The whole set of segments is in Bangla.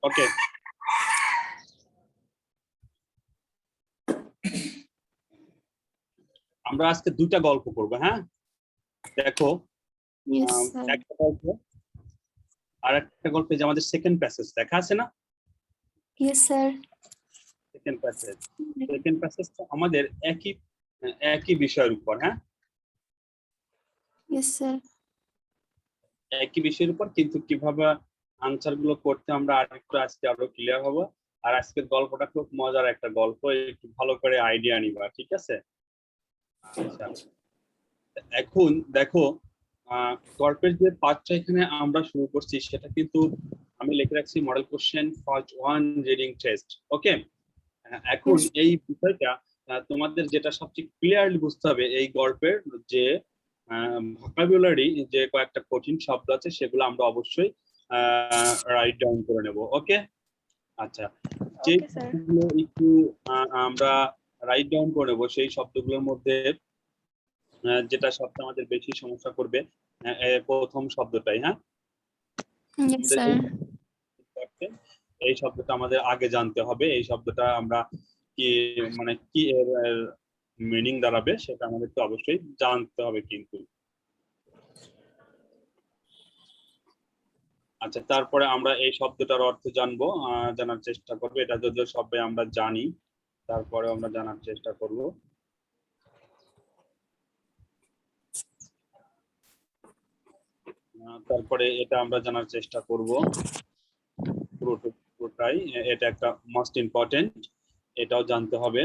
ওকে, আমরা আজকে দুইটা গল্প করবো। হ্যাঁ, দেখো Yes, sir. একটা গল্প আর একটা গল্প, যে আমাদের সেকেন্ড প্যাসেজ দেখা আছে না? Yes, sir. সেকেন্ড প্যাসেজটা আমাদের একই বিষয়ের উপর। হ্যাঁ, Yes, sir. একই বিষয়ের উপর, কিন্তু কিভাবে আনসার গুলো করতে আমরা আরেকটু আজকে আরো ক্লিয়ার হবো। আর আজকের গল্পটা খুব মজার একটা গল্প, একটু ভালো করে আইডিয়া নিবা, ঠিক আছে? আচ্ছা, এখন দেখো গল্পের যে পার্টটা এখানে আমরা শুরু করছি সেটা কিন্তু আমি লিখে রাখছি model question part 1 reading test. Okay, এখন Yes. এই বিষয়টা তোমাদের যেটা সবচেয়ে ক্লিয়ারলি বুঝতে হবে, এই গল্পের যে ভোকাবুলারি, যে কয়েকটা কঠিন শব্দ আছে সেগুলো আমরা অবশ্যই রাইট ডাউন করে নেব। ওকে, আচ্ছা, যে Okay, sir. শব্দগুলো একটু আমরা রাইট ডাউন করে নেব, সেই শব্দগুলোর মধ্যে যেটা সবচেয়ে আমাদের বেশি সমস্যা করবে প্রথম শব্দটাই। হ্যাঁ, Yes, sir. এই শব্দটা আমাদের আগে জানতে হবে। এই শব্দটা আমরা কি মানে কি এর মিনিং দাঁড়াবে সেটা আমাদেরকে অবশ্যই জানতে হবে কিন্তু। আচ্ছা, তারপরে আমরা এই শব্দটার অর্থ জানবো, জানার চেষ্টা করবো। এটা যদিও সবাই আমরা জানি, তারপরে আমরা জানার চেষ্টা করব। তারপরে এটা আমরা জানার চেষ্টা করব পুরোটাই। এটা একটা মোস্ট ইম্পর্টেন্ট, এটাও জানতে হবে।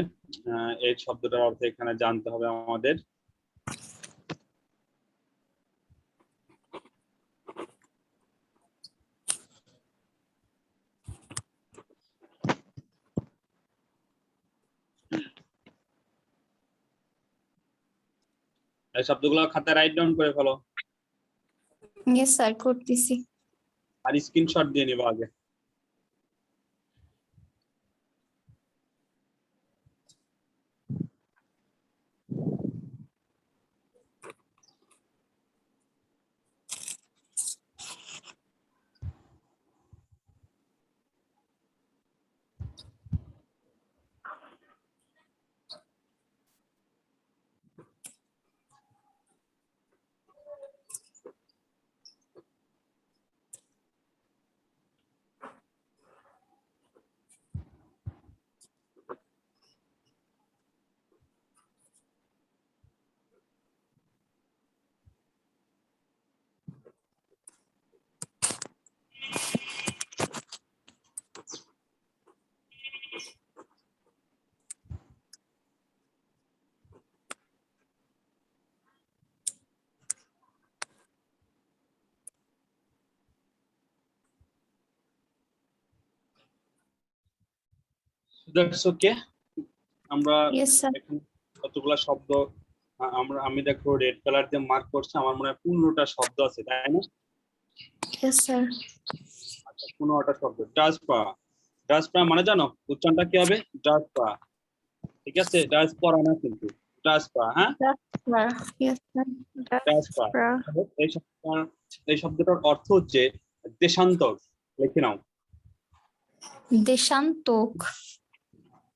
এই শব্দটার অর্থ এখানে জানতে হবে আমাদের। এই শব্দগুলো খাতায় রাইট ডাউন করে ফেলো Yes, sir. করতেছি। আর স্ক্রিনশট দিয়ে নিবা আগে। That's okay. আমরা Yes, sir. এখানে কতগুলো শব্দ আমি দেখো রেড কালার দিয়ে মার্ক করছি, আমার মনে হয় 15টা শব্দ আছে, তাই না? Yes, sir. আচ্ছা, 15টা শব্দ। ডাসপা মানে জানো উচ্চারণটা কি হবে? ডাসপা, ঠিক আছে? ডাসপরা না কিন্তু, ডাসপা। হ্যাঁ, Sir. Yes, sir. ডাসপা। এই শব্দটার অর্থ হচ্ছে দেশান্তর। লিখে নাও, দেশান্তক।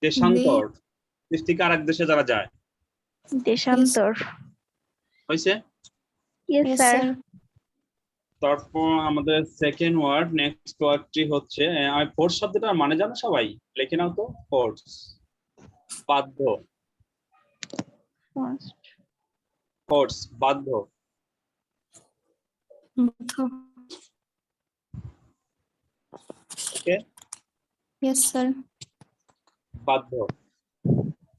দেশান্তর, দেশ থেকে আরেক দেশে যারা যায়। দেশান্তর। হয়েছে? Yes, sir. তারপর আমাদের সেকেন্ড ওয়ার্ড, নেক্সট ওয়ার্ডটি হচ্ছে আর ফোর্স শব্দটার মানে জানো সবাই? লিখে নাও তো, ফোর্স, বাধ্য। ফোর্স, বাধ্য। ওকে, Yes, sir. বাধ্য।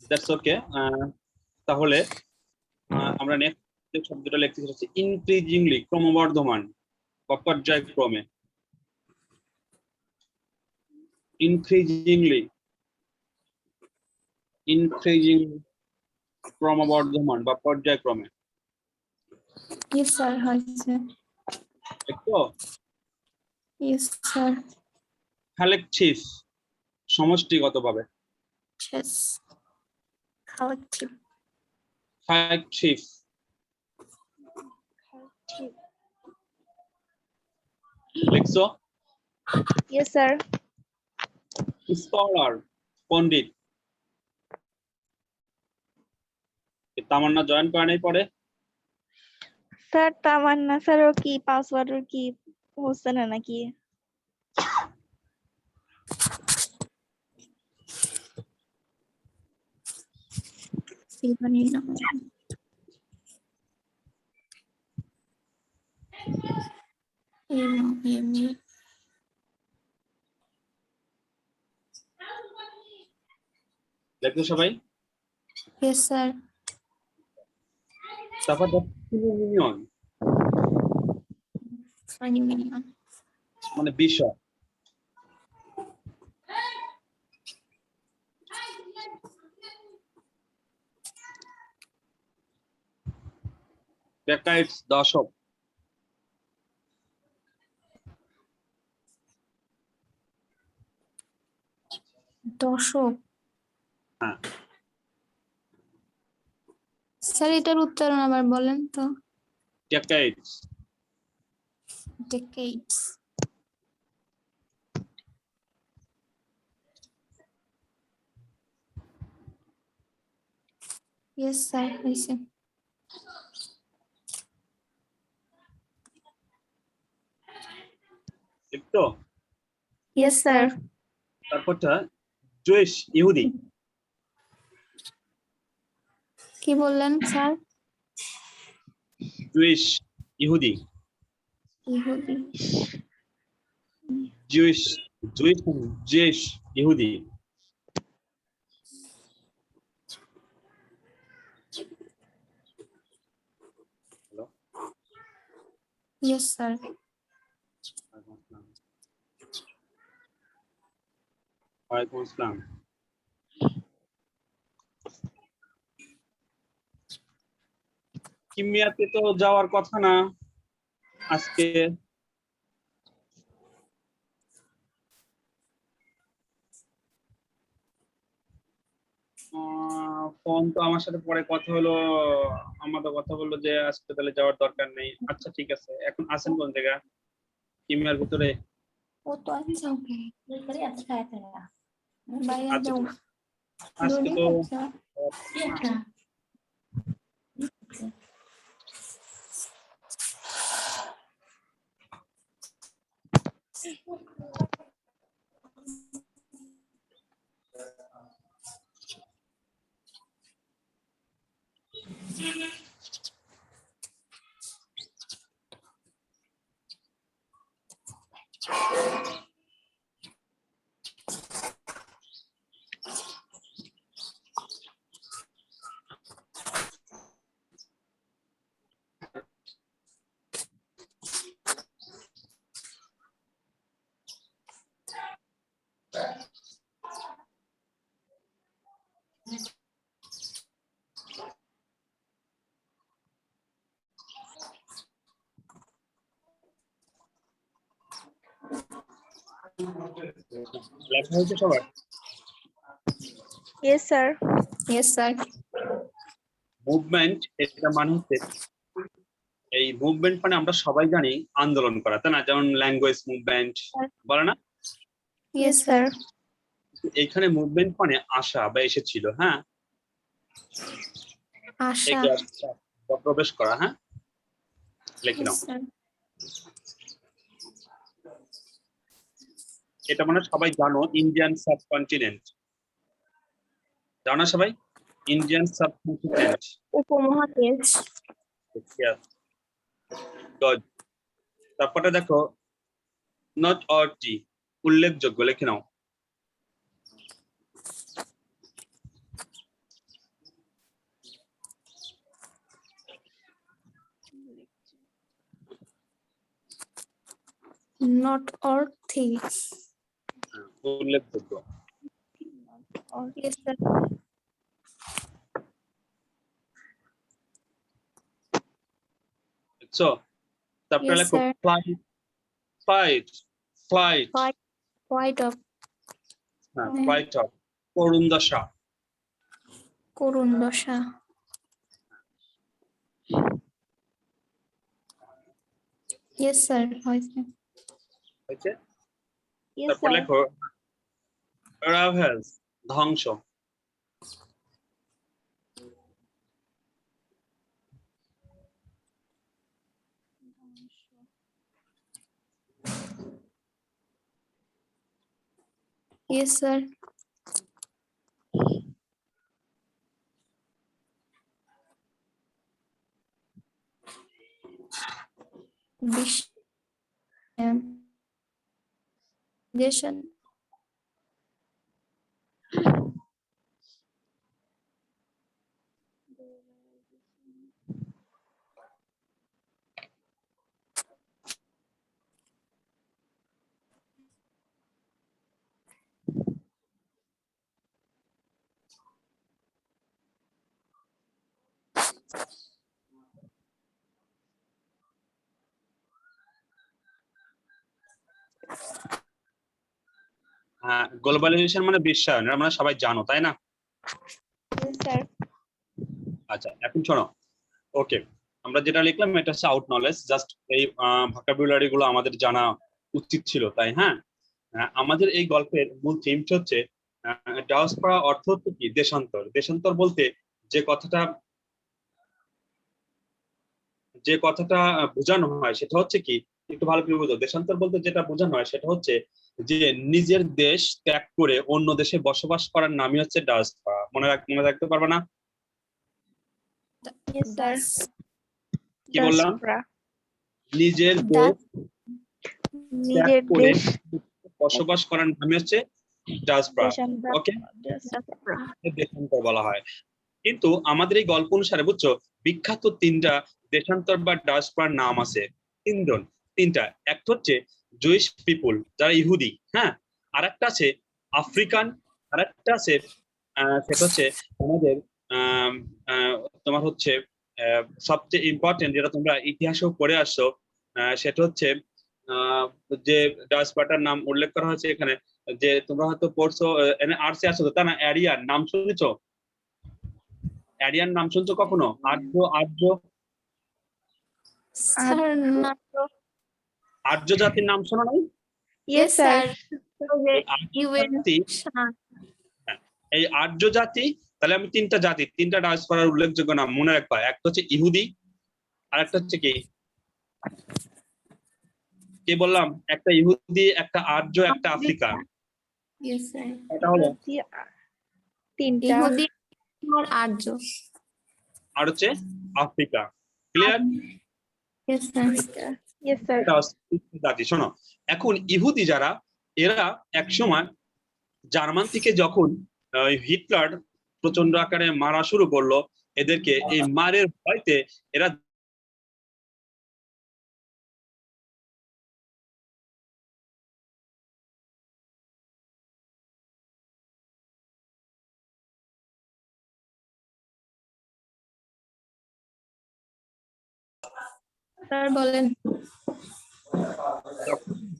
That's okay. তাহলে আমরা নেক্সট শব্দটা লিখতে হচ্ছে ইনক্রিজিংলি, ক্রমবর্ধমান বা পর্যায়ক্রমে। ইনক্রিজিংলি, ক্রমবর্ধমান বা পর্যায়ক্রমে। Yes, sir. হয়েছে। একটু Yes, sir. কালেকটিভ, সমষ্টিগতভাবে। Yes. Collective. কালেকটিভ, লিখছো? Yes, sir. স্কলার পণ্ডিত। তামান্না জয়েন করে নাই পরে? স্যার তামান্না স্যারও কি পাসওয়ার্ড কি হচ্ছে না নাকি? দেখো সবাই। Yes, sir. তারপর ইউনিয়ন Funny million. মানে বিষয়। ডেকাইডস দশক। দশক। হ্যাঁ। স্যার এটার উচ্চারণ আবার বলেন তো। ডেকাইডস। Decades. Yes, sir. হয়েছে। ঠিক তো? Yes, sir. তারপরটা জুইশ ইহুদি। কি বললেন স্যার? জুইশ ইহুদি। ইহুদি। জুইশ জুইশ জুইশ ইহুদি। হ্যালো। Yes, sir. ওয়ালাইকুম আসসালাম। কিমিয়াতে তো যাওয়ার কথা না আজকে। ফোন তো আমার সাথে পরে কথা হলো, আমাদের কথা বললো যে আজকে তাহলে যাওয়ার দরকার নেই। আচ্ছা ঠিক আছে, এখন আসেন কোন জায়গা কিমিয়ার ভিতরে? ও তো আচ্ছা বাইরে আচ্ছা যাও। ঠিক আছে। আজকে তো লেখা হয়েছে সবার? Yes, sir. Yes, sir. Movement এটা মানে হচ্ছে, এই মুভমেন্ট মানে আমরা সবাই জানি আন্দোলন করা, তাই না? যেমন ল্যাঙ্গুয়েজ মুভমেন্ট বলে না? Yes, sir. এইখানে মুভমেন্ট মানে আসা বা এসেছিল। হ্যাঁ, আশা। প্রবেশ করা। হ্যাঁ, লিখে নাও। Yes, sir. এটা মানে সবাই জানো, ইন্ডিয়ান সাবকন্টিনেন্ট। জানো না সবাই? Indian subcontinent. উপমহাদেশ। গুড। তারপরে দেখো নট অরটি, উল্লেখযোগ্য লিখে নাও। Not or things. উল্লেখযোগ্য। Yes, sir. বুঝছো? তারপরে Yes, লেখো sir. Flight. Flight flight Quite of হ্যাঁ, ফ্লাইট অফ। করুণ দশা। করুণ দশা। Yes, sir. হয়েছে। হয়েছে? Yes, তারপর sir. লেখো ravage ধ্বংস। Yes, sir. Vision. গ্লোবালাইজেশন মানে বিশ্বায়ন, এটা আমরা সবাই জানো তাই না? Yes, sir. আচ্ছা এখন শোনো, ওকে আমরা যেটা লিখলাম এটা হচ্ছে আউট নলেজ, জাস্ট এই ভোকাবুলারি গুলো আমাদের জানা উচিত ছিল তাই। হ্যাঁ, আমাদের এই গল্পের মূল থিমটা হচ্ছে ডায়াসপোরা অর্থ হচ্ছে কি দেশান্তর। দেশান্তর বলতে যে কথাটা বোঝানো হয় সেটা হচ্ছে কি, একটু ভালো করে বুঝো। দেশান্তর বলতে যেটা বোঝানো হয় সেটা হচ্ছে যে নিজের দেশ ত্যাগ করে অন্য দেশে বসবাস করার নামই হচ্ছে ডায়াসপোরা। মনে রাখতে পারবে না? Yes, sir. কি বললাম? Diaspora. নিজের দেশ নিজের করে দেশ বসবাস করার নামই হচ্ছে ডায়াসপোরা। দেশান্তর ওকে, diaspora. দেশান্তর বলা হয়। কিন্তু আমাদের এই গল্প অনুসারে বুঝছো, বিখ্যাত তিনটা দেশান্তর বা ডায়াসপোরার নাম আছে। তিনটা। একটা হচ্ছে জুইশ পিপুল, যারা ইহুদি। হ্যাঁ, আর একটা আছে আফ্রিকান, আর একটা আছে সেটা হচ্ছে আমাদের আম, আহ, তোমার হচ্ছে সবচেয়ে ইম্পর্টেন্ট, যেটা তোমরা ইতিহাসেও পড়ে আসছো, সেটা হচ্ছে আহ, যে ডায়াসপোরাটার নাম উল্লেখ করা হয়েছে এখানে, যে তোমরা হয়তো পড়ছো আর্টসে আছো তো, তা না? অ্যারিয়ান নাম শুনেছো? অ্যারিয়ান নাম শুনছো কখনো? আর্য Sir, not. আর্য জাতির নাম শোনো নাই? Yes, sir. এই আর্য জাতি, এই আর্য জাতি, তাহলে আমি তিনটা ডায়াসপোরার উল্লেখযোগ্য নাম মনে রাখবা। একটা হচ্ছে ইহুদি, আর একটা হচ্ছে কি বললাম, একটা ইহুদি, একটা আর্য, একটা আফ্রিকা। Yes, sir. এটা হলো, তিনটা ইহুদি আর আর্য। আর হচ্ছে Africa. Clear? Yes, sir. Yes, sir. জাতি। শোনো, এখন ইহুদি যারা, এরা একসময় জার্মান থেকে যখন হিটলার প্রচন্ড আকারে মারা শুরু করলো, এদেরকে এই মারের ভয়তে এরা স্যার বলেন।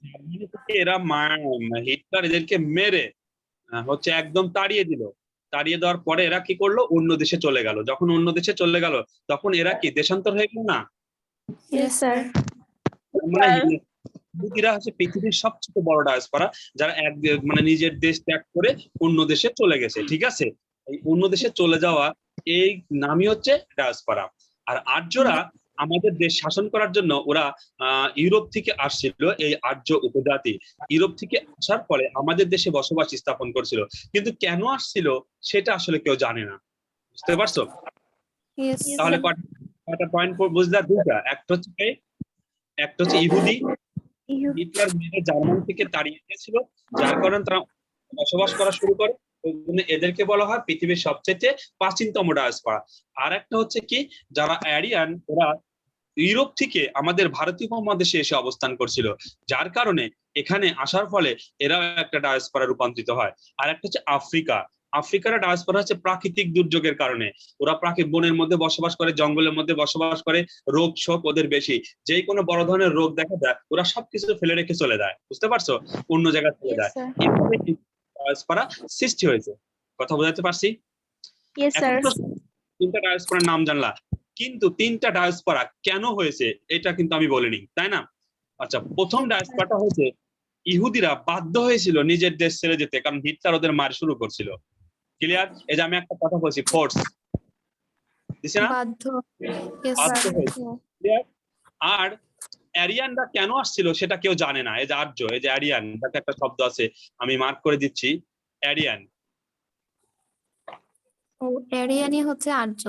জার্মানি থেকে হিটলার এদেরকে মেরে হচ্ছে একদম তাড়িয়ে দিল। তাড়িয়ে দেওয়ার পরে এরা কি করলো, অন্য দেশে চলে গেল। যখন অন্য দেশে চলে গেল তখন এরা কি দেশান্তর হয়ে গেল না? Yes, sir. মানে ইহুদিরা হচ্ছে পৃথিবীর সবচেয়ে বড় ডায়াসপোরা, যারা মানে নিজের দেশ ত্যাগ করে অন্য দেশে চলে গেছে। ঠিক আছে, এই অন্য দেশে চলে যাওয়া এই নামই হচ্ছে ডায়াসপোরা। আর আর্যরা আমাদের দেশ শাসন করার জন্য ওরা ইউরোপ থেকে আসছিল, এই আর্য উপজাতি ইউরোপ থেকে আসার পরে আমাদের দেশে বসবাস স্থাপন করছিল। কিন্তু কেন আসছিল সেটা আসলে কেউ জানে না। বুঝতে পারছো? Yes, তাহলে sir. কয়টা পয়েন্ট বুঝলা? দুইটা। একটা হচ্ছে ইহুদি, হিটলার মেরে জার্মান থেকে তাড়িয়ে দিয়েছিল, যার কারণে তারা বসবাস করা শুরু করে। এদেরকে বলা হয় পৃথিবীর সবচেয়ে প্রাচীনতম ডায়াসপোরা। আর একটা হচ্ছে কি, যারা অ্যারিয়ান, ওরা ইউরোপ থেকে আমাদের ভারতীয় উপমহাদেশে এসে অবস্থান করছিল, যার কারণে এখানে আসার ফলে এরা একটা ডায়াসপোরা রূপান্তরিত হয়। আর একটা হচ্ছে আফ্রিকার ডায়াসপোরা হচ্ছে প্রাকৃতিক দুর্যোগের কারণে। ওরা বনের মধ্যে বসবাস করে, জঙ্গলের মধ্যে বসবাস করে, রোগ শোক ওদের বেশি। যে কোনো বড় ধরনের রোগ দেখা যায়, ওরা সবকিছু ফেলে রেখে চলে যায়। বুঝতে পারছো? অন্য জায়গায় চলে Yes, যায়। sir. এইভাবে ডায়াসপোরা সৃষ্টি হয়েছে। কথা বোঝাতে পারছি? Yes, sir. এখন তিনটা ডায়াসপোরার নাম জানলা, কিন্তু তিনটা ডায়াসপোরা কেন হয়েছে এটা কিন্তু আমি বলিনি, তাই না? আচ্ছা, প্রথম ডায়াসপোরাটা হয়েছে ইহুদিরা বাধ্য হয়েছিল নিজের দেশ ছেড়ে যেতে, কারণ হিটলার ওদের মার শুরু করছিল। ক্লিয়ার? এই যে আমি একটা কথা বলছি, ফোর্স দিছে না, বাধ্য। Yes, বাধ্য sir. হয়েছে। Clear? আর অ্যারিয়ানরা কেন আসছিল সেটা কেউ জানে না। এই যে আর্য, এই যে অ্যারিয়ান, তাতে একটা শব্দ আছে, আমি মার্ক করে দিচ্ছি, অ্যারিয়ান। ও এরিয়ানই হচ্ছে আর্য।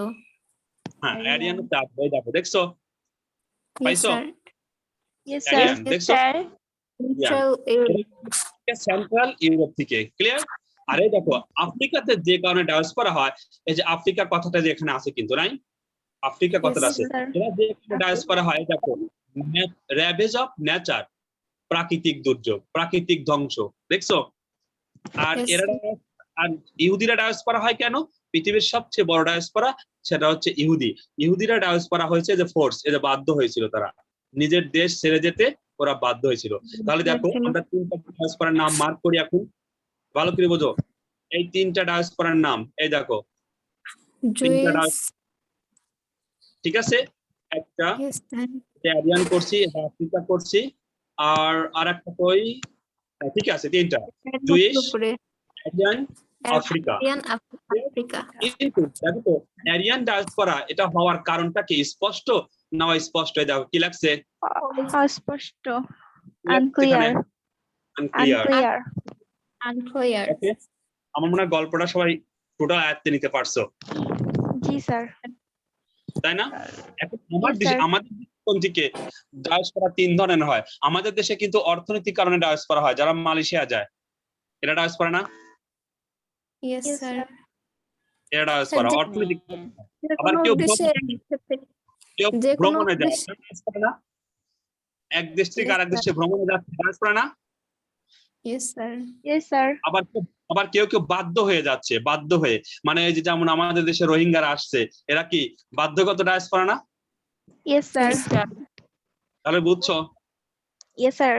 হ্যাঁ, অ্যারিয়ান হচ্ছে আর্য। এই দেখো, দেখছো? Yes, পাইছো? sir. Yes, sir. Aryan, Yes, দেখছো? sir. Central Europe. Central Europe থেকে। ক্লিয়ার? আর এই দেখো, আফ্রিকাতে যে কারণে ডায়াসপোরা হয়, এই যে আফ্রিকা কথাটা যে এখানে আছে কিন্তু, নাই? আফ্রিকা কথাটা Yes, আছে। sir. এরা যে ডায়াসপোরা হয়, দেখো, র্যাভেজ অফ নেচার, প্রাকৃতিক দুর্যোগ, প্রাকৃতিক ধ্বংস, দেখছো? আর Yes, এরা, আর ইহুদিরা ডায়াসপোরা হয় কেন? পৃথিবীর সবচেয়ে বড় ডায়াসপোরা সেটা হচ্ছে ইহুদি। ইহুদিরা ডায়াসপোরা হয়েছে যে ফোর্স, এই যে বাধ্য হয়েছিল, তারা নিজের দেশ ছেড়ে যেতে ওরা বাধ্য হয়েছিল। তাহলে দেখো, আমরা তিনটা ডায়াসপোরার নাম মার্ক করি এখন, ভালো করে বোঝো। এই তিনটা ডায়াসপোরার নাম, এই দেখো, তিনটা Jews. ঠিক আছে? একটা Yes, sir. অ্যারিয়ান করছি, আফ্রিকা করছি, আর একটা কই, ঠিক আছে, তিনটা, জুইশ, উপরে অ্যারিয়ান, আফ্রিকা। আরিয়ান আফ্রিকা। কিন্তু দেখো তো, অ্যারিয়ান ডায়াসপোরা এটা হওয়ার কারণটা কি স্পষ্ট না অস্পষ্ট? এই দেখো কি লাগছে, অস্পষ্ট, unclear, আনক্লিয়ার। unclear. Unclear. ওকে, আমার মনে হয় গল্পটা সবাই টোটাল আয়ত্তে নিতে পারছো, জি স্যার। তাই না? এখন আমার Yes, দেশে, sir. আমাদের কোন দিকে ডায়াসপোরা তিন ধরনের হয়। আমাদের দেশে কিন্তু অর্থনৈতিক কারণে ডায়াসপোরা হয়, যারা মালয়েশিয়া যায়, এটা ডায়াসপোরা না? Yes, Yes, sir. sir. এটা ডায়াসপোরা যে- অর্থনৈতিক। যে আবার কোনো কেউ উদ্দেশ্যে কেউ যে কোনো ভ্রমণে যায়, উদ্দেশ্যে- ডায়াসপোরা না? এক দেশ থেকে Yes, আরেক দেশে ভ্রমণে যাচ্ছে, ডায়াসপোরা না? Yes, sir. Yes, sir. আবার কেউ কেউ বাধ্য হয়ে যাচ্ছে, বাধ্য হয়ে, মানে এই যে যেমন আমাদের দেশে রোহিঙ্গারা আসছে, এরা কি বাধ্যগত ডায়াসপোরা না? Yes, sir. Yes, sir. তাহলে বুঝছো? Yes, sir.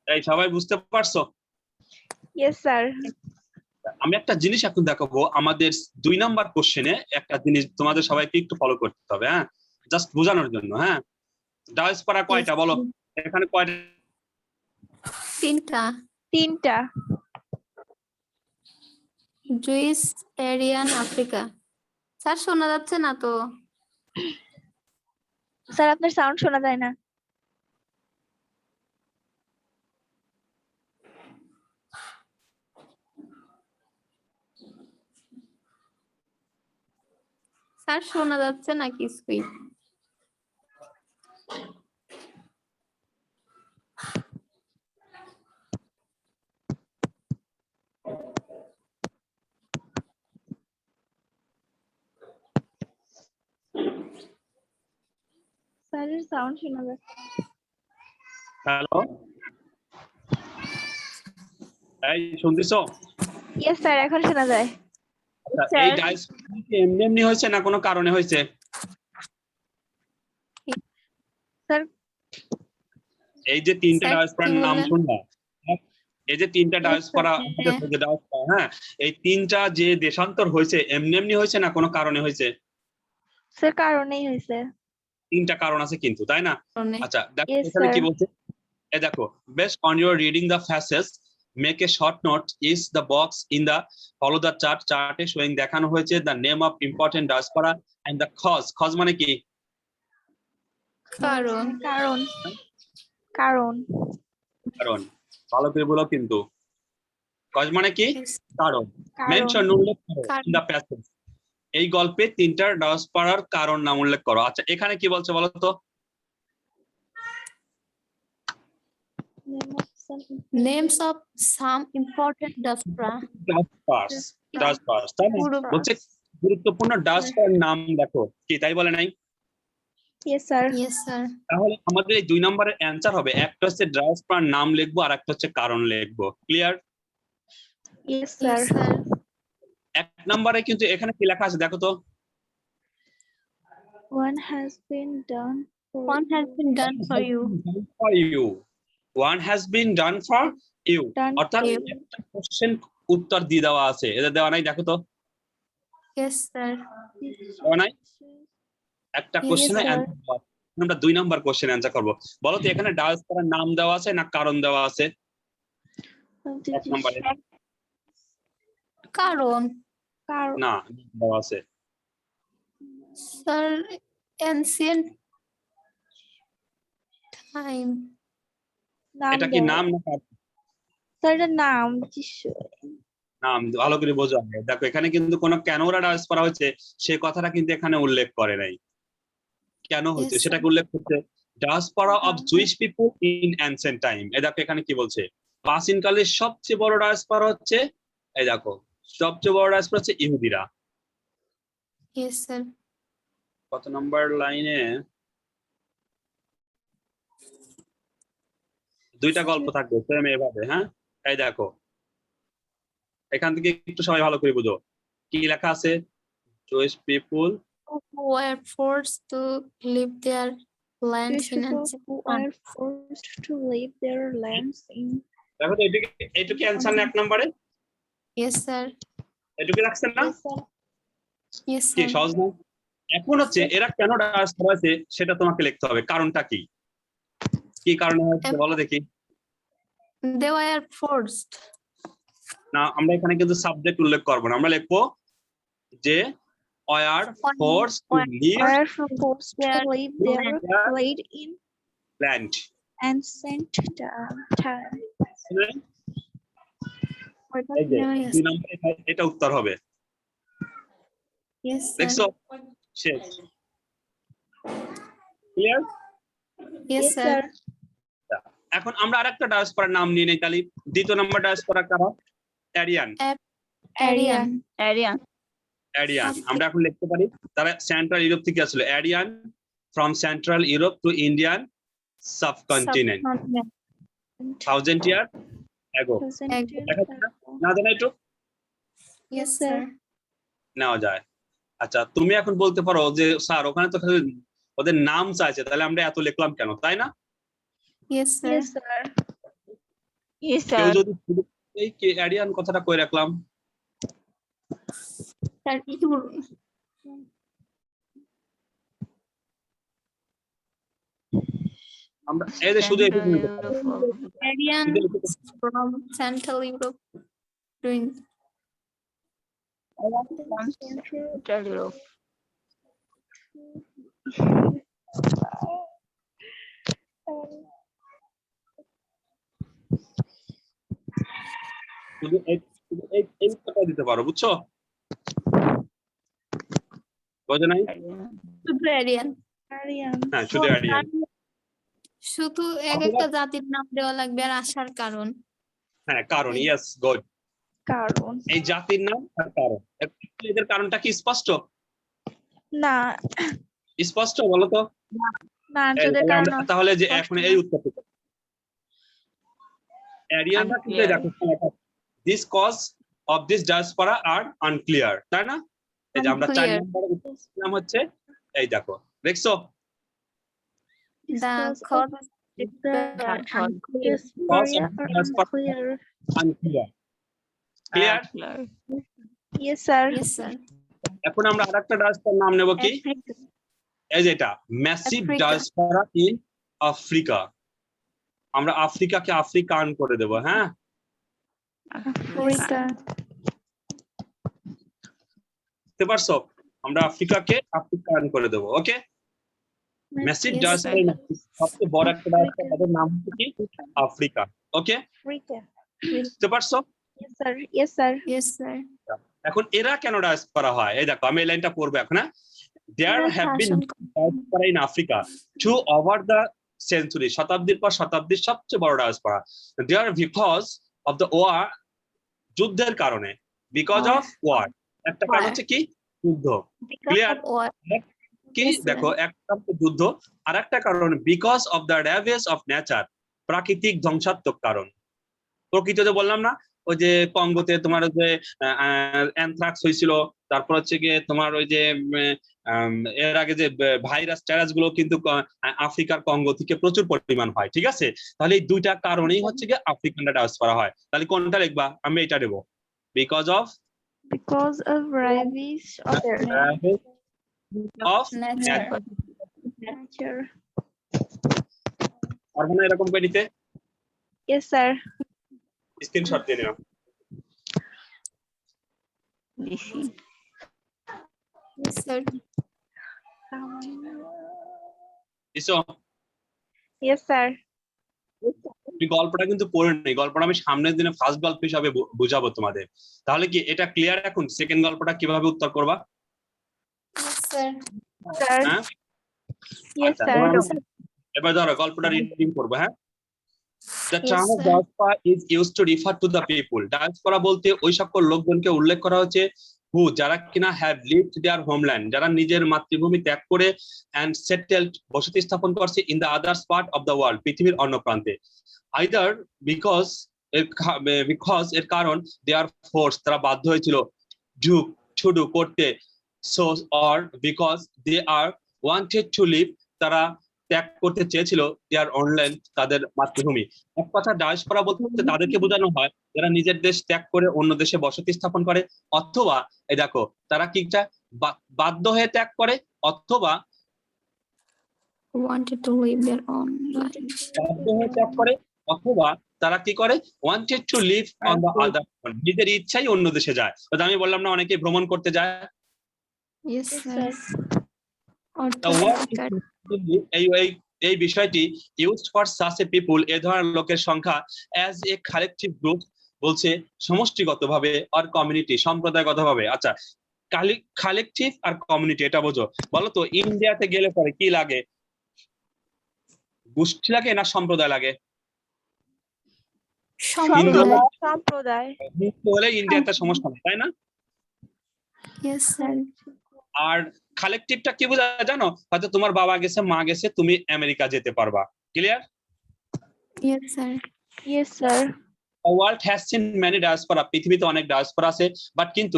এই সবাই বুঝতে পারছো? Yes, sir. আমি একটা জিনিস এখন দেখাবো, আমাদের 2 নাম্বার কোশ্চেনে একটা জিনিস তোমাদের সবাইকে একটু ফলো করতে হবে, হ্যাঁ, জাস্ট বোঝানোর জন্য। হ্যাঁ, ডায়াসপোরা কয়টা বলো, এখানে কয়টা? তিনটা। তিনটা। জুইস, এরিয়ান, আফ্রিকা। স্যার শোনা যাচ্ছে না তো? স্যার আপনার সাউন্ড শোনা যায় না। স্যার শোনা যাচ্ছে না কিছুই। স্যারের সাউন্ড শোনা যাচ্ছে। হ্যালো, এই শুনতেছো? Yes, sir. এখন শোনা যায়। আচ্ছা, এই ডায়াসপোরা কি এমনি এমনি হয়েছে না কোনো কারণে হয়েছে? স্যার এই যে তিনটা স্যার, ডায়াসপোরার কি নাম বললেন? শুনলাম, এই যে তিনটা ডায়াসপোরা, হ্যাঁ, এই তিনটা যে দেশান্তর হয়েছে এমনি এমনি হয়েছে না কোনো কারণে হয়েছে? স্যার কারণেই হয়েছে। তিনটা কারণ আছে কিন্তু, তাই না? কারণে। আচ্ছা দেখো Yes, এখানে কি sir. বলছে, এই দেখো, based on your reading the passage make a short note is the box in the follow the chart, চার্টে showing দেখানো হয়েছে the name of important diaspora and the cause মানে কি? কারণ। কারণ কারণ কারণ, ভালো করে বলো কিন্তু, cause মানে কি? Yes. কারণ, কারণ mention উল্লেখ করো in the passage, এই গল্পে 3টা ডায়াসপোরার কারণ নাম উল্লেখ করো। আচ্ছা এখানে কি বলছে বলো তো? Name of some Names of some important diaspora. ডায়াসপোরাস তাই না? পুরো বলছে গুরুত্বপূর্ণ ডায়াসপোরার নাম দেখো, কি তাই বলে নাই? Yes, sir. Yes, sir. তাহলে আমাদের এই 2 নম্বরের অ্যানসার হবে, একটা হচ্ছে ডায়াসপোরার নাম লিখবো আর একটা হচ্ছে কারণ লিখবো। Clear? Yes, sir. Yes, sir. 1 নম্বরে কিন্তু এখানে কি লেখা আছে দেখো তো? One has been done for One has been done for you. For you. One has been done for you. Done অর্থাৎ for you. একটা কোশ্চেন উত্তর দিয়ে দেওয়া আছে, এটা দেওয়া নাই দেখো তো? Yes, sir. দেওয়া নাই? একটা Yes, কোশ্চেনে sir. অ্যানসার দেওয়া আছে। আমরা 2 নম্বর কোশ্চেন অ্যানসার করব। বলো তো এখানে ডায়াসপোরার নাম দেওয়া আছে না কারণ দেওয়া আছে? How did 1 you নম্বরে check কারণ car? না দেওয়া আছে। sir, ancient time. এটা কি নাম না কারণ? Sir, the name. নাম, ভালো করে বোঝো আগে। দেখো এখানে কিন্তু কোনো কেন ওরা ডায়াসপোরা হয়েছে সে কথাটা কিন্তু এখানে উল্লেখ করে নাই। কেন হচ্ছে Yes, সেটাকে sir. উল্লেখ করছে, diaspora of Jewish people in ancient time. এই দেখো এখানে কি বলছে, প্রাচীনকালের সবচেয়ে বড় ডায়াসপোরা হচ্ছে, এই দেখো সবচেয়ে বড় ডায়াসপোরা হচ্ছে ইহুদিরা। Yes, sir. কত নম্বর লাইনে? 2টা গল্প থাকবে সেম এভাবে। হ্যাঁ এই দেখো এখান থেকে একটু সবাই ভালো করে বুঝো কি লেখা আছে। Jewish people Who were forced to leave their lands Jewish in people ancient who time. are forced to leave their lands in. দেখো তো এইটুকু অ্যানসার না 1 নম্বরে? Yes, sir. এইটুকু রাখছেন না? Yes, sir. Yes, কি sir. সহজ না? এখন হচ্ছে এরা কেন ডায়াসপোরা হয়েছে সেটা তোমাকে লিখতে হবে, কারণটা কি, কি কারণে হয়েছে বলো দেখি। They were forced. না আমরা এখানে কিন্তু সাবজেক্ট উল্লেখ করব না, আমরা লিখবো যে were forced to leave Are forced to Their leave their land. land in land. ancient time. এই যে Yes, 2 নম্বরে এটা উত্তর হবে। yes, দেখছো sir. শেষ। ক্লিয়ার? Yes, Yes, sir. এখন আমরা আরেকটা ডায়াসপোরার নাম নিয়ে নেই, তাহলে 2য় নম্বর ডায়াসপোরা কারা? অ্যারিয়ান। Aryan. Aryan. অ্যারিয়ান আমরা এখন লিখতে পারি তারা সেন্ট্রাল ইউরোপ থেকে আসলে। Aryan from central Europe to Indian subcontinent Subcontinent. 1000 year ago. না জানা একটু Yes, sir. নেওয়া যায়। আচ্ছা তুমি এখন বলতে পারো যে স্যার ওখানে তো খালি ওদের নাম চাইছে, তাহলে আমরা এত লিখলাম কেন, তাই না? Yes, sir. Yes, sir. Yes, কেউ sir. যদি এই অ্যারিয়ান কথাটা কই রাখলাম, Sir, আমরা এই যে শুধু এটুকু লিখতে পারি। Aryan from Central Europe doing Central Europe. শুধু এই উত্তরটা দিতে পারো, বুঝছো? বোঝো নাই? শুধু Aryan. Aryan. হ্যাঁ শুধু অ্যারিয়ান। শুধু এক একটা জাতির নাম দেওয়া লাগবে আর আসার কারণ। হ্যাঁ কারণ, ইয়েস গুড। কারণ এই জাতির নাম আর কারণ, এদের কারণটা কি স্পষ্ট? না স্পষ্ট বলো তো। না এই, যদি তাহলে কারণ আমরা- তাহলে যে এখন এই উত্তরটা অ্যারিয়ানরা কিন্তু Unclear. দেখো this cause of this diaspora are unclear, তাই না? এই যে আমরা 4 Unclear. নম্বরের উত্তর নাম হচ্ছে, এই দেখো দেখছো The cause of unclear. unclear. Unclear. Clear? Yes, sir. Yes, sir. এখন আমরা আরেকটা ডায়াসপোরার নাম নেব কি? Africa. এই যে এটা massive Africa. Diaspora in Africa. আমরা আফ্রিকাকে আফ্রিকান করে দেব। হ্যাঁ Africa. বুঝতে পারছো? আমরা আফ্রিকাকে আফ্রিকান করে দেব। ওকে ম্যাসিভ Yes, ডায়াসপোরা সবচেয়ে বড় একটা ডায়াসপোরা, তাদের নাম হচ্ছে কি? আফ্রিকা। ওকে Africa. বুঝতে পারছো? Yes, sir. Yes, sir. Yes, sir. এখন এরা কেন ডায়াসপোরা হয়, এই দেখো আমি এই লাইনটা পড়বো এখন। দেয়ার এরা হ্যাভ বিন শাসন diaspora in Africa to over the century, শতাব্দীর পর শতাব্দীর সবচেয়ে বড় diaspora. There because of the war, যুদ্ধের কারণে, বিকজ War. অফ ওয়ার, একটা কারণ War. হচ্ছে কি যুদ্ধ, Because ক্লিয়ার? of War. কি Yes, sir. দেখো, একটা হচ্ছে যুদ্ধ, আর একটা কারণ because of the ravage of nature, প্রাকৃতিক ধ্বংসাত্মক কারণ। প্রকৃতি যে বললাম না, ওই যে কঙ্গোতে তোমার ওই যে অ্যানথ্রাক্স হয়েছিল, তারপর হচ্ছে গিয়ে তোমার ওই যে এর আগে যে ভাইরাস টাইরাস গুলো কিন্তু আফ্রিকার কঙ্গো থেকে প্রচুর পরিমাণ হয়, ঠিক আছে? তাহলে এই দুইটা কারণেই হচ্ছে গিয়ে আফ্রিকানরা ডায়াসপোরা হয়। তাহলে কোনটা লিখবা? আমি এটা দেব, because of ravage of of Nature. nature. আর মানে এরকম করে নিতে Yes, sir. স্ক্রিনশট দিয়ে নিও। Yes, sir. ইসো, Yes, sir. তুমি গল্পটা কিন্তু পড়ে নেই, গল্পটা আমি সামনের দিনে ফার্স্ট গল্প হিসাবে বুঝাবো তোমাদের। তাহলে কি এটা ক্লিয়ার? এখন সেকেন্ড গল্পটা কিভাবে উত্তর করবা? Yes, sir. Sir. হ্যাঁ, Yes, আচ্ছা, sir. এবার ধরো গল্পটা রিডিং করবো। হ্যাঁ, The Yes, term of sir. diaspora is used to refer to the people. Diaspora বলতে ওই সকল লোকজনকে উল্লেখ করা হচ্ছে who, যারা কিনা have lived their homeland, যারা নিজের মাতৃভূমি ত্যাগ করে and settled, বসতি স্থাপন করছে in the other part of the world, পৃথিবীর অন্য প্রান্তে। Either because এর কারণ they are forced, তারা বাধ্য হয়েছিল to do করতে, so or because they are wanted to live, তারা ত্যাগ করতে চেয়েছিল দেয়ার অনলাইন, তাদের মাতৃভূমি। এক কথা ডায়াসপোরা বলতে তাদেরকে বোঝানো হয় যারা নিজের দেশ ত্যাগ করে অন্য দেশে বসতি স্থাপন করে, অথবা এই দেখো তারা কিটা বাধ্য হয়ে ত্যাগ করে, অথবা Wanted to live their own life. বাধ্য হয়ে ত্যাগ করে, অথবা তারা কি করে wanted to live on the other, নিজের ইচ্ছাই অন্য দেশে যায়। আমি বললাম না অনেকে ভ্রমণ করতে যায়। Yes, Yes, sir. sir. Or The to word cut. এই বিষয়টি used for such a people, এ ধরনের লোকের সংখ্যা অ্যাজ এ কালেকটিভ গ্রুপ, বলছে সমষ্টিগতভাবে, আর কমিউনিটি সম্প্রদায়গতভাবে। আচ্ছা, কালেকটিভ আর কমিউনিটি এটা বোঝো। বলো তো ইন্ডিয়াতে গেলে পরে কি লাগে, গোষ্ঠী লাগে না সম্প্রদায় লাগে? হিন্দু সম্প্রদায়। হলে ইন্ডিয়াতে সমস্যা নেই, তাই না? Yes, sir. আর কালেকটিভটা কি বোঝায় জানো? হয়তো তোমার বাবা গেছে, মা গেছে, তুমি আমেরিকা যেতে পারবা, clear? Yes, sir. Yes, sir. The world has seen many diaspora, পৃথিবীতে অনেক ডায়াসপোরা আছে, বাট কিন্তু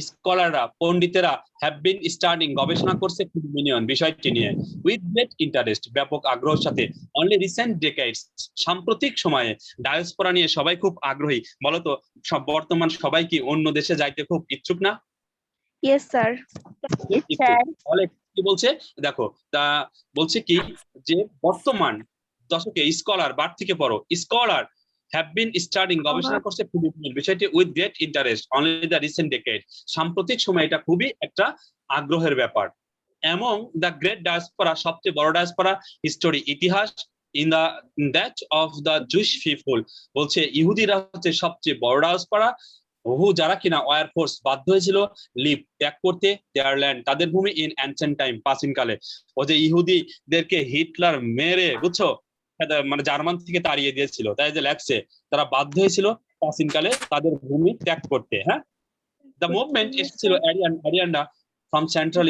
স্কলাররা পণ্ডিতেরা have been studying, গবেষণা করছে ফিনোমিনিয়ন, বিষয়টি নিয়ে with great interest, ব্যাপক আগ্রহের সাথে। only recent decades, সাম্প্রতিক সময়ে ডায়াসপোরা নিয়ে সবাই খুব আগ্রহী। বলতো বর্তমান সবাই কি অন্য দেশে যাইতে খুব ইচ্ছুক না? Yes, sir. তাহলে কি বলছে দেখো, তা বলছে কি যে বর্তমান দশকে স্কলার, বার থেকে পড়ো, স্কলার have been studying, গবেষণা করছে ফিলিপিনের বিষয়টি with great interest only the recent decade, সাম্প্রতিক সময় এটা খুবই একটা আগ্রহের ব্যাপার। এবং the great diaspora, সবচেয়ে বড় ডায়াসপোরা হিস্টোরি, ইতিহাস in that of the Jewish people, বলছে ইহুদিরা হচ্ছে সবচেয়ে বড় ডায়াসপোরা, বহু যারা কিনা ওয়ার ফোর্স বাধ্য হয়েছিল লিভ ত্যাগ করতে দেয়ার ল্যান্ড, তাদের ভূমি ইন অ্যানসেন্ট টাইম, প্রাচীনকালে। ও যে ইহুদিদেরকে হিটলার মেরে, বুঝছো, মানে জার্মান থেকে তাড়িয়ে দিয়েছিল, তাই যে লেখছে তারা বাধ্য হয়েছিল প্রাচীনকালে তাদের ভূমি ত্যাগ করতে। হ্যাঁ, দ্য মুভমেন্ট এসেছিল আরিয়ানরা ফ্রম সেন্ট্রাল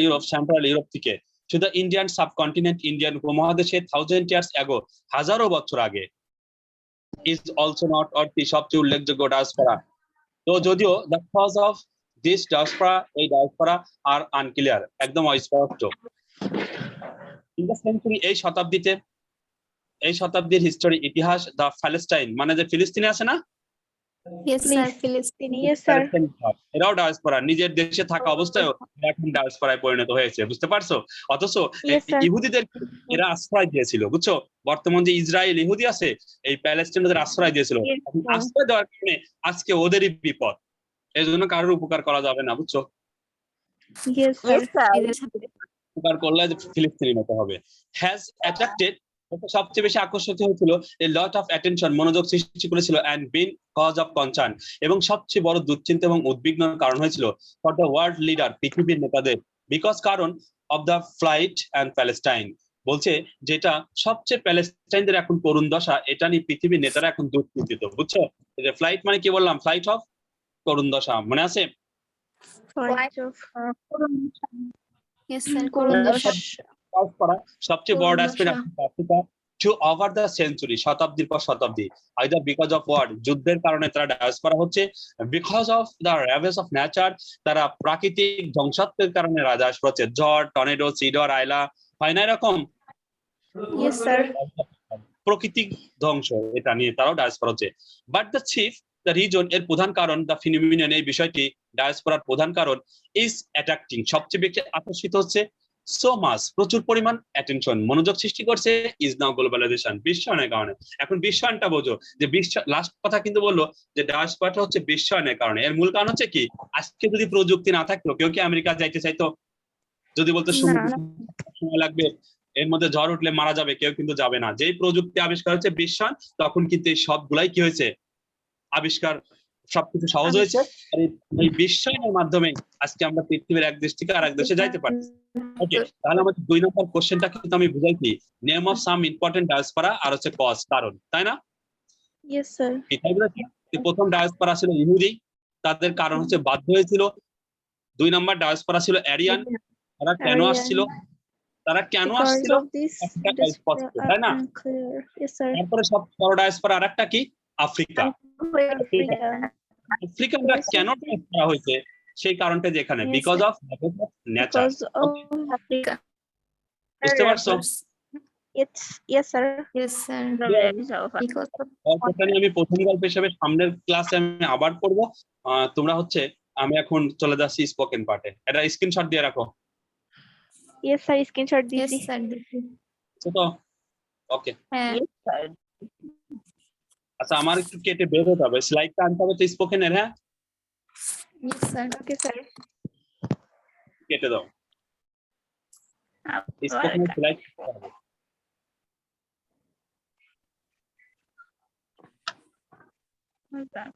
ইউরোপ থেকে to the Indian subcontinent, Indian উপমহাদেশে 1000 years ago, হাজারো বছর আগে। ইজ অলসো নট অর্থি, সবচেয়ে উল্লেখযোগ্য ডায়াসপোরা। তো যদিও the cause of this diaspora, এই ডায়াসপোরা আর আনক্লিয়ার, একদম অস্পষ্ট। ইন দ্য সেঞ্চুরি, এই শতাব্দীর হিস্টোরি, ইতিহাস, দ্য প্যালেস্টাইন, মানে যে ফিলিস্তিনে আছে না, Yes, sir. Philistine. Yes, sir. এরাও ডায়াসপোরা, নিজের দেশে থাকা অবস্থায় এখন ডায়াসপোরায় পরিণত হয়েছে, বুঝতে পারছো? অথচ Yes, sir. ইহুদিদের এরা আশ্রয় দিয়েছিল, বুঝছো? বর্তমান যে ইসরায়েল ইহুদি আছে, এই প্যালেস্টাইনদের আশ্রয় দিয়েছিল। Yes, sir. আশ্রয় দেওয়ার কারণে আজকে ওদেরই বিপদ, এই জন্য কারোর উপকার করা যাবে না, বুঝছো? Yes, sir. উপকার করলে ফিলিস্তিনি মতো হবে। হ্যাজ অ্যাট্রাক্টেড সবচেয়ে বেশি আকর্ষিত হয়েছিল এ লট অফ অ্যাটেনশন, মনোযোগ সৃষ্টি করেছিল, and been cause of concern, এবং সবচেয়ে বড় দুশ্চিন্তা এবং উদ্বিগ্নের কারণ হয়েছিল ফর দ্য ওয়ার্ল্ড লিডার, পৃথিবীর নেতাদের, বিকজ কারণ of the flight and Palestine, বলছে যেটা সবচেয়ে প্যালেস্টাইনদের এখন করুণ দশা, এটা নিয়ে পৃথিবীর নেতারা এখন দুশ্চিন্তিত, বুঝছো? ফ্লাইট মানে কি বললাম? ফ্লাইট অফ করুণ দশা, মনে আছে? Flight of Yes, sir. করুণ দশা। সবচেয়ে বড় diaspora Africa to over the century, শতাব্দীর পর শতাব্দী, আইদার বিকজ অফ ওয়ার, যুদ্ধের কারণে তারা ডায়াসপোরা হচ্ছে, because of the ravage of nature, তারা প্রাকৃতিক ধ্বংসাত্মের কারণে ডায়াসপোরা হচ্ছে, ঝড়, টর্নেডো, সিডর, আইলা, হয় না এরকম? Yes, sir. প্রকৃতিক ধ্বংস, এটা নিয়ে তারাও ডায়াসপোরা হচ্ছে। But the chief, the reason, এর প্রধান কারণ, দ্য ফিনোমিনন, এই বিষয়টি ডায়াসপোরার প্রধান কারণ, ইজ অ্যাট্রাক্টিং, সবচেয়ে বেশি আকর্ষিত হচ্ছে, সো মাস, প্রচুর পরিমাণ অ্যাটেনশন, মনোযোগ সৃষ্টি করছে, ইজ নাও গ্লোবালাইজেশন, বিশ্বায়নের কারণে। এখন বিশ্বায়নটা বোঝো, যে লাস্ট কথা কিন্তু বললো যে ডায়াসপোরাটা হচ্ছে বিশ্বায়নের কারণে। এর মূল কারণ হচ্ছে কি, আজকে যদি প্রযুক্তি না থাকতো, কেউ কি আমেরিকা যাইতে চাইতো? যদি বলতো সময় লাগবে, এর মধ্যে ঝড় উঠলে মারা যাবে, কেউ কিন্তু যাবে না। যেই প্রযুক্তি আবিষ্কার হচ্ছে বিশ্বায়ন, তখন কিন্তু এই সবগুলাই কি হয়েছে, আবিষ্কার, সবকিছু সহজ হয়েছে। আর এই বিশ্বায়নের মাধ্যমে আজকে আমরা পৃথিবীর এক দেশ থেকে আরেক দেশে যাইতে পারি। ওকে, তাহলে আমাদের 2 নম্বর কোশ্চেনটা কিন্তু আমি বুঝাইছি, name of some important diaspora, আর হচ্ছে কজ, কারণ, তাই না? Yes, sir. এটাই বলেছি। প্রথম ডায়াসপোরা ছিল ইহুদি, তাদের কারণ হচ্ছে বাধ্য হয়েছিল। 2 নম্বর ডায়াসপোরা ছিল আরিয়ান, তারা কেন আসছিল, তারা কেন Because আসছিল, of this এটা স্পষ্ট, তাই না? unclear. Yes, sir. তারপরে সব বড় ডায়াসপোরা আরেকটা কি, আফ্রিকা। Africa. আফ্রিকানরা কেন ডায়াসপোরা হয়েছে, সেই কারণটা যেখানে, Yes, because sir. Of nature. Because of Africa. বুঝতে পারছো? Yes, sir. Yes, sir. Because of গল্পটা নিয়ে আমি প্রথম গল্প হিসেবে সামনের ক্লাসে আমি আবার পড়বো। তোমরা হচ্ছে, আমি এখন চলে যাচ্ছি স্পোকেন পার্টে, এটা স্ক্রিনশট দিয়ে রাখো। Yes, sir. Screenshot yes, দিছি। sir. তো ওকে, হ্যাঁ, Yes, sir. আচ্ছা আমার একটু কেটে বের হতে হবে, স্লাইডটা আনতে হবে তো স্পোকেনের। হ্যাঁ, yes, sir. Okay, sir. কেটে দাও, স্পোকেনের স্লাইড। Welcome.